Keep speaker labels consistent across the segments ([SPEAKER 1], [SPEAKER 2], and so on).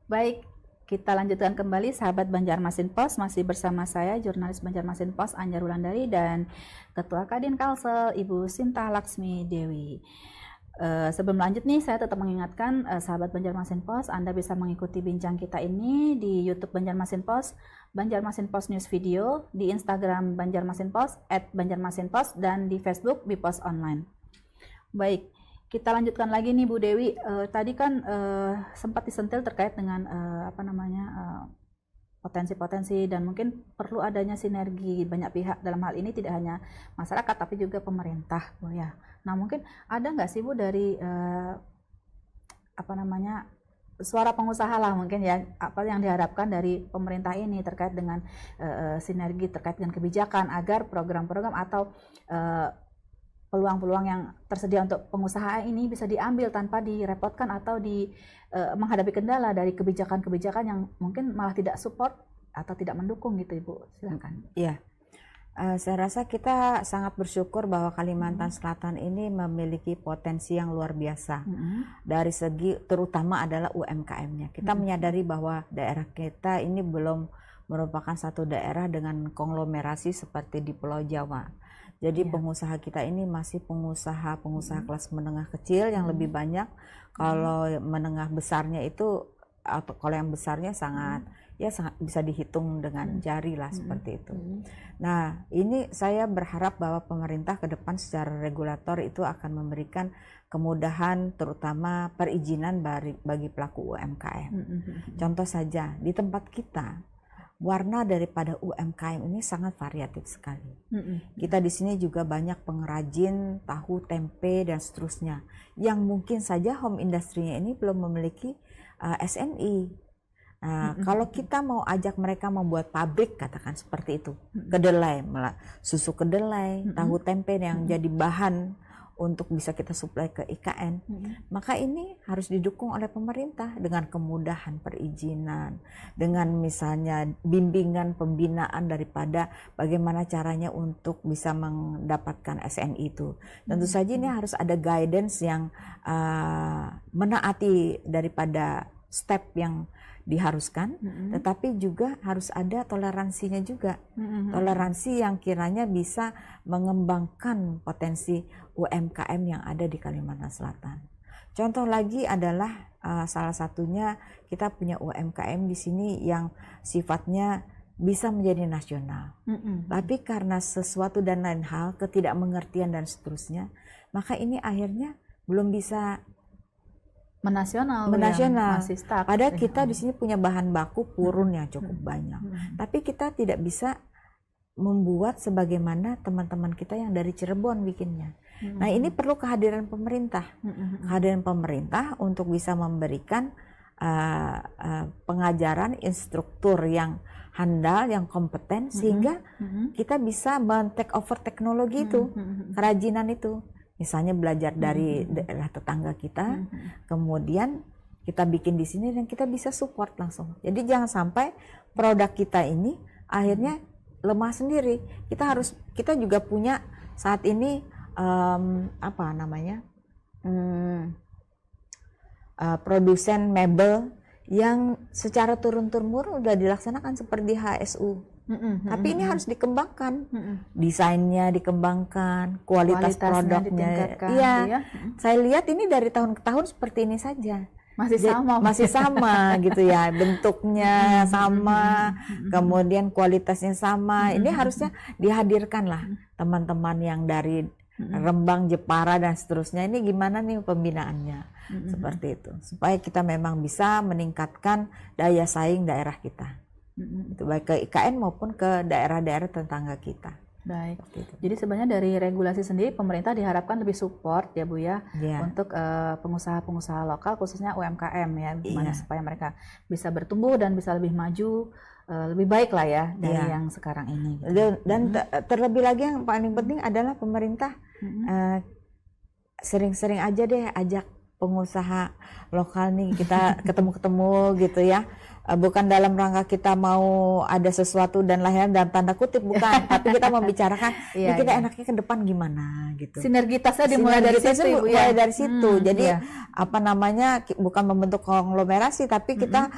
[SPEAKER 1] Baik, kita lanjutkan kembali sahabat Banjarmasin Pos, masih bersama saya jurnalis Banjarmasin Pos Anjar Wulandari dan Ketua Kadin Kalsel Ibu Sinta Laksmi Dewi. Sebelum lanjut nih, saya tetap mengingatkan sahabat Banjarmasin Pos, Anda bisa mengikuti bincang kita ini di YouTube Banjarmasin Pos, Banjarmasin Pos News Video, di Instagram Banjarmasin Pos @banjarmasinpos, dan di Facebook Bipos Online. Baik, kita lanjutkan lagi nih Bu Dewi. Tadi kan sempat disentil terkait dengan potensi-potensi dan mungkin perlu adanya sinergi banyak pihak, dalam hal ini tidak hanya masyarakat tapi juga pemerintah, Bu ya. Nah, mungkin ada nggak sih Bu dari suara pengusaha lah mungkin ya, apa yang diharapkan dari pemerintah ini terkait dengan sinergi terkait dengan kebijakan agar program-program atau peluang-peluang yang tersedia untuk pengusaha ini bisa diambil tanpa direpotkan atau menghadapi kendala dari kebijakan-kebijakan yang mungkin malah tidak support atau tidak mendukung gitu Ibu. Silakan.
[SPEAKER 2] Iya. Saya rasa kita sangat bersyukur bahwa Kalimantan Selatan ini memiliki potensi yang luar biasa dari segi terutama adalah UMKM-nya. Kita menyadari bahwa daerah kita ini belum merupakan satu daerah dengan konglomerasi seperti di Pulau Jawa. Jadi pengusaha kita ini masih pengusaha kelas menengah kecil yang lebih banyak. Kalau menengah besarnya itu, atau kalau yang besarnya sangat bisa dihitung dengan jari lah seperti itu. Nah, ini saya berharap bahwa pemerintah ke depan secara regulator itu akan memberikan kemudahan terutama perizinan bagi pelaku UMKM. Contoh saja di tempat kita, warna daripada UMKM ini sangat variatif sekali. Kita di sini juga banyak pengrajin tahu, tempe dan seterusnya yang mungkin saja home industry-nya ini belum memiliki SNI. Nah, kalau kita mau ajak mereka membuat pabrik, katakan seperti itu, kedelai, susu kedelai, tahu tempe yang jadi bahan untuk bisa kita suplai ke IKN, maka ini harus didukung oleh pemerintah dengan kemudahan perizinan, dengan misalnya bimbingan pembinaan daripada bagaimana caranya untuk bisa mendapatkan SNI itu. Tentu saja ini harus ada guidance yang menaati daripada step yang diharuskan, tetapi juga harus ada toleransinya juga. Toleransi yang kiranya bisa mengembangkan potensi UMKM yang ada di Kalimantan Selatan. Contoh lagi adalah salah satunya kita punya UMKM di sini yang sifatnya bisa menjadi nasional. Tapi karena sesuatu dan lain hal, ketidakmengertian dan seterusnya, maka ini akhirnya belum bisa menasional.
[SPEAKER 1] Masih stuck.
[SPEAKER 2] Padahal kita di sini punya bahan baku purun yang cukup banyak. Tapi kita tidak bisa membuat sebagaimana teman-teman kita yang dari Cirebon bikinnya. Nah, ini perlu kehadiran pemerintah. Kehadiran pemerintah untuk bisa memberikan pengajaran instruktur yang handal, yang kompeten, sehingga kita bisa men-take over teknologi itu, kerajinan itu. Misalnya belajar dari daerah tetangga kita, kemudian kita bikin di sini dan kita bisa support langsung. Jadi jangan sampai produk kita ini akhirnya lemah sendiri. Kita juga punya saat ini produsen mebel yang secara turun-temurun udah dilaksanakan seperti HSU. Tapi ini harus dikembangkan, desainnya dikembangkan, kualitas produknya. Iya, saya lihat ini dari tahun ke tahun seperti ini saja. Masih sama gitu ya, bentuknya sama, kemudian kualitasnya sama. Ini harusnya dihadirkan lah teman-teman yang dari Rembang, Jepara dan seterusnya. Ini gimana nih pembinaannya, seperti itu, supaya kita memang bisa meningkatkan daya saing daerah kita. Itu baik ke IKN maupun ke daerah-daerah tetangga kita.
[SPEAKER 1] Baik. Jadi sebenarnya dari regulasi sendiri pemerintah diharapkan lebih support ya Bu ya, untuk pengusaha-pengusaha lokal khususnya UMKM ya, gimana supaya mereka bisa bertumbuh dan bisa lebih maju, lebih baik lah ya dari yang sekarang ini. Gitu.
[SPEAKER 2] Dan terlebih lagi yang paling penting adalah pemerintah sering-sering aja deh ajak pengusaha lokal nih kita ketemu-ketemu gitu ya. Bukan dalam rangka kita mau ada sesuatu dan lain dalam tanda kutip, bukan, tapi kita membicarakan ini kita enaknya ke depan gimana gitu.
[SPEAKER 1] Sinergitasnya dimulai dari situ, Ibu, ya.
[SPEAKER 2] Dari situ. Jadi apa namanya, bukan membentuk konglomerasi, tapi kita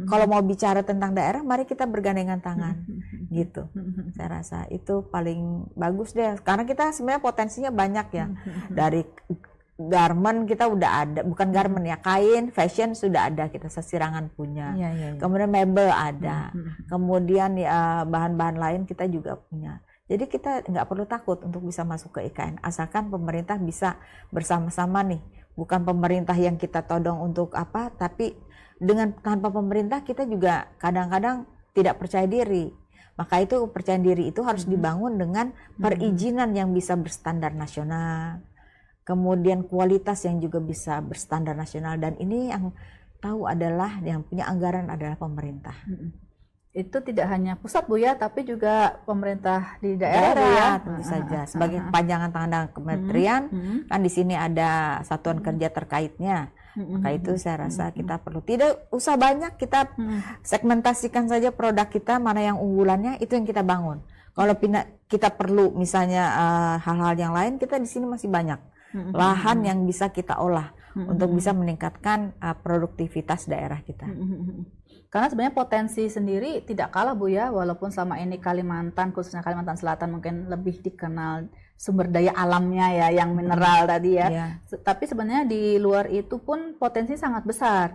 [SPEAKER 2] kalau mau bicara tentang daerah, mari kita bergandengan tangan gitu. Saya rasa itu paling bagus deh, karena kita sebenarnya potensinya banyak ya. Dari garment kita udah ada, bukan garment ya, kain, fashion sudah ada, kita sesirangan punya. Kemudian mebel ada, kemudian ya bahan-bahan lain kita juga punya. Jadi kita nggak perlu takut untuk bisa masuk ke IKN, asalkan pemerintah bisa bersama-sama nih. Bukan pemerintah yang kita todong untuk apa, tapi tanpa pemerintah kita juga kadang-kadang tidak percaya diri. Maka itu kepercayaan diri itu harus dibangun dengan perizinan yang bisa berstandar nasional. Kemudian kualitas yang juga bisa berstandar nasional, dan ini yang tahu adalah yang punya anggaran adalah pemerintah.
[SPEAKER 1] Itu tidak hanya pusat, Bu, ya, tapi juga pemerintah di daerah, Bu, ya.
[SPEAKER 2] Tentu saja sebagai kepanjangan tangan kementerian, kan di sini ada satuan kerja terkaitnya. Maka itu saya rasa kita perlu tidak usah banyak, kita segmentasikan saja produk kita, mana yang unggulannya itu yang kita bangun. Kalau kita perlu misalnya hal-hal yang lain, kita di sini masih banyak lahan yang bisa kita olah untuk bisa meningkatkan produktivitas daerah kita.
[SPEAKER 1] Karena sebenarnya potensi sendiri tidak kalah, Bu, ya, walaupun selama ini Kalimantan, khususnya Kalimantan Selatan mungkin lebih dikenal sumber daya alamnya ya, yang mineral tadi ya. Tapi sebenarnya di luar itu pun potensi sangat besar.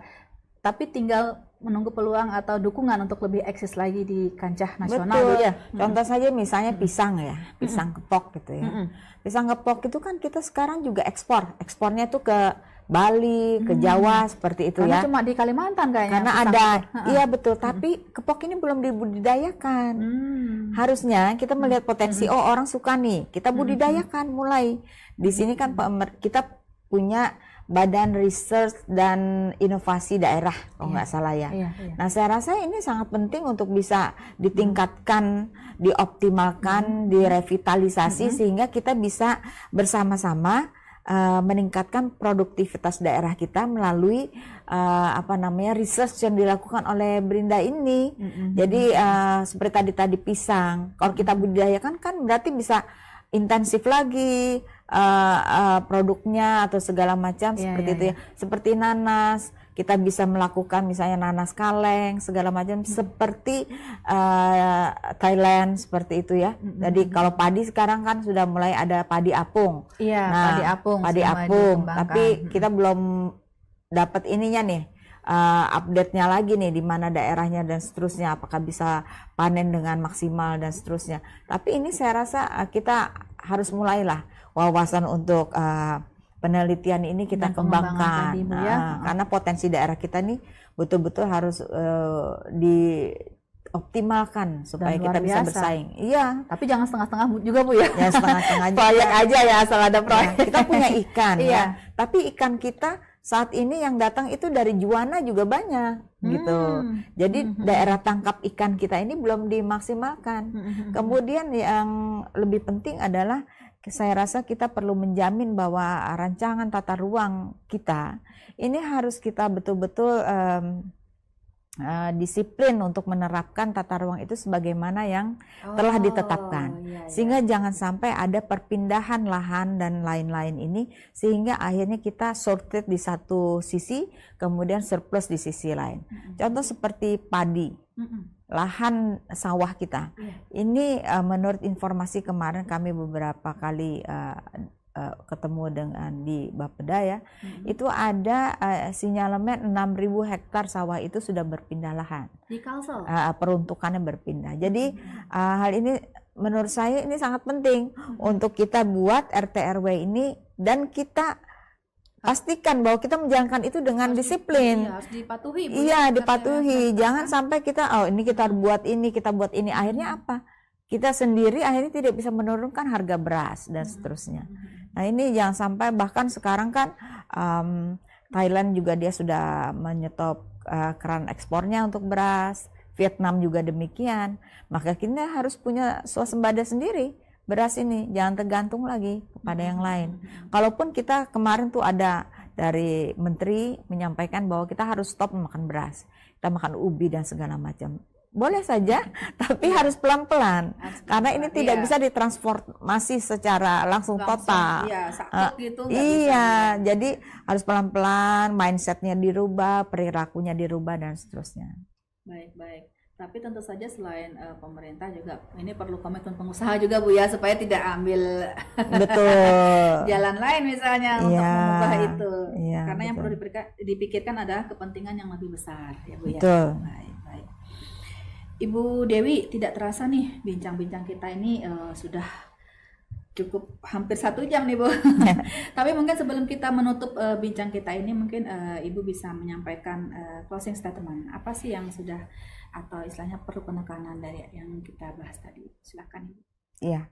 [SPEAKER 1] Tapi tinggal menunggu peluang atau dukungan untuk lebih eksis lagi di kancah nasional.
[SPEAKER 2] Betul. Ya. Contoh saja misalnya pisang ya, pisang kepok gitu ya. Pisang kepok itu kan kita sekarang juga ekspornya tuh ke Bali, ke Jawa seperti itu.
[SPEAKER 1] Karena
[SPEAKER 2] ya.
[SPEAKER 1] Cuma di Kalimantan kayaknya.
[SPEAKER 2] Karena ada, iya betul. Tapi kepok ini belum dibudidayakan. Harusnya kita melihat potensi. Oh, orang suka nih, kita budidayakan mulai. Di sini kan kita punya Badan Research dan Inovasi Daerah, kalau nggak salah ya. Nah, saya rasa ini sangat penting untuk bisa ditingkatkan, dioptimalkan, direvitalisasi sehingga kita bisa bersama-sama meningkatkan produktivitas daerah kita melalui research yang dilakukan oleh Brinda ini. Jadi seperti tadi pisang, kalau kita budidayakan kan berarti bisa intensif lagi produknya atau segala macam seperti itu ya. Seperti nanas, kita bisa melakukan misalnya nanas kaleng segala macam seperti Thailand seperti itu ya. Jadi kalau padi sekarang kan sudah mulai ada padi apung.
[SPEAKER 1] Padi apung.
[SPEAKER 2] Tapi kita belum dapat ininya nih. Update-nya lagi nih di mana daerahnya dan seterusnya, apakah bisa panen dengan maksimal dan seterusnya. Tapi ini saya rasa kita harus mulailah wawasan untuk penelitian ini kita kembangkan tadi, Bu, ya. Karena potensi daerah kita nih betul-betul harus dioptimalkan supaya kita bisa bersaing. Iya.
[SPEAKER 1] Tapi jangan setengah-setengah juga, Bu, ya.
[SPEAKER 2] Ya setengah-setengah
[SPEAKER 1] proyek aja ya, asal ada proyek.
[SPEAKER 2] Kita punya ikan ya. Tapi ikan kita saat ini yang datang itu dari Juwana juga banyak gitu. Jadi daerah tangkap ikan kita ini belum dimaksimalkan. Kemudian yang lebih penting adalah saya rasa kita perlu menjamin bahwa rancangan tata ruang kita ini harus kita betul-betul disiplin untuk menerapkan tata ruang itu sebagaimana yang telah ditetapkan. Sehingga jangan sampai ada perpindahan lahan dan lain-lain ini sehingga akhirnya kita sorted di satu sisi kemudian surplus di sisi lain. Contoh seperti padi, lahan sawah kita. Ini menurut informasi kemarin kami beberapa kali ketemu dengan di Bapeda ya, itu ada sinyalemen 6.000 hektar sawah itu sudah berpindah lahan.
[SPEAKER 1] Di Kalsel?
[SPEAKER 2] Peruntukannya berpindah. Jadi hal ini menurut saya ini sangat penting untuk kita buat RT RW ini dan kita pastikan bahwa kita menjalankan itu dengan disiplin.
[SPEAKER 1] Harus dipatuhi.
[SPEAKER 2] Iya, dipatuhi. Jangan sampai kita ini kita buat ini, kita buat ini. Akhirnya apa? Kita sendiri akhirnya tidak bisa menurunkan harga beras dan seterusnya. Nah ini jangan sampai, bahkan sekarang kan Thailand juga dia sudah menyetop keran ekspornya untuk beras, Vietnam juga demikian. Maka kita harus punya swasembada sendiri beras ini, jangan tergantung lagi kepada yang lain. Kalaupun kita kemarin tuh ada dari Menteri menyampaikan bahwa kita harus stop makan beras, kita makan ubi dan segala macam. Boleh saja, tapi harus pelan-pelan, karena ini tidak bisa ditransformasi secara langsung total.
[SPEAKER 1] Iya, sakit gitu.
[SPEAKER 2] Iya, jadi harus pelan-pelan, mindsetnya dirubah, perilakunya dirubah dan seterusnya.
[SPEAKER 1] Baik. Tapi tentu saja selain pemerintah juga ini perlu komitmen pengusaha juga Bu ya, supaya tidak ambil jalan lain misalnya untuk mengubah itu. Karena yang perlu dipikirkan adalah kepentingan yang lebih besar ya Bu ya. Baik. Ibu Dewi, tidak terasa nih bincang-bincang kita ini sudah cukup hampir 1 jam nih Bu. Tapi mungkin sebelum kita menutup bincang kita ini, mungkin Ibu bisa menyampaikan closing statement. Apa sih yang sudah atau istilahnya perlu penekanan dari yang kita bahas tadi? Silakan Ibu.
[SPEAKER 2] Iya.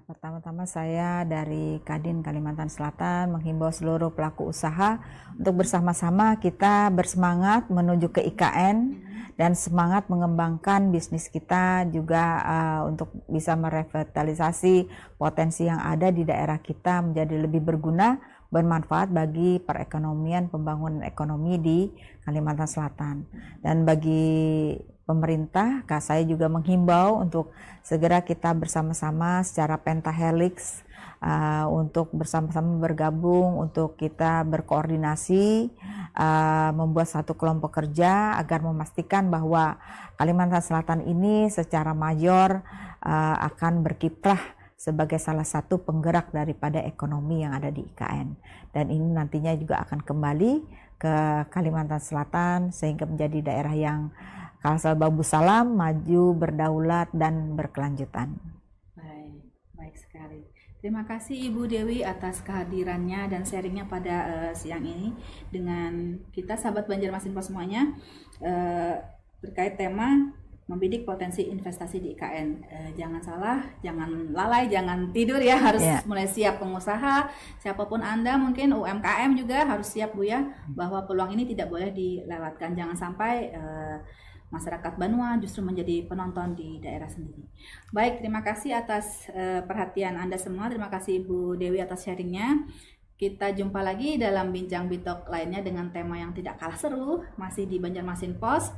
[SPEAKER 2] Pertama-tama saya dari Kadin Kalimantan Selatan menghimbau seluruh pelaku usaha untuk bersama-sama kita bersemangat menuju ke IKN dan semangat mengembangkan bisnis kita juga untuk bisa merevitalisasi potensi yang ada di daerah kita menjadi lebih berguna, bermanfaat bagi perekonomian, pembangunan ekonomi di Kalimantan Selatan. Dan bagi pemerintah, saya juga menghimbau untuk segera kita bersama-sama secara pentahelix untuk bersama-sama bergabung, untuk kita berkoordinasi, membuat satu kelompok kerja agar memastikan bahwa Kalimantan Selatan ini secara mayor akan berkiprah sebagai salah satu penggerak daripada ekonomi yang ada di IKN. Dan ini nantinya juga akan kembali ke Kalimantan Selatan sehingga menjadi daerah yang Kalsel Babu Salam, maju, berdaulat, dan berkelanjutan.
[SPEAKER 1] Baik sekali. Terima kasih Ibu Dewi atas kehadirannya dan sharingnya pada siang ini dengan kita sahabat Banjarmasin Pos semuanya terkait tema membidik potensi investasi di IKN. Jangan salah, jangan lalai, jangan tidur ya, harus mulai siap pengusaha, siapapun Anda mungkin UMKM juga harus siap Bu ya, bahwa peluang ini tidak boleh dilewatkan. Jangan sampai masyarakat Banua justru menjadi penonton di daerah sendiri. Baik, terima kasih atas perhatian Anda semua. Terima kasih Ibu Dewi atas sharingnya. Kita jumpa lagi dalam bincang bitok lainnya dengan tema yang tidak kalah seru, masih di Banjarmasin Pos.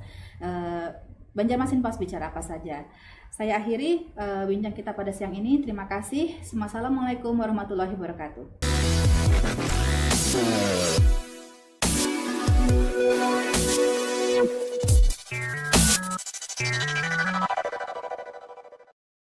[SPEAKER 1] Banjarmasin Pos bicara apa saja. Saya akhiri bincang kita pada siang ini. Terima kasih. Assalamualaikum warahmatullahi wabarakatuh.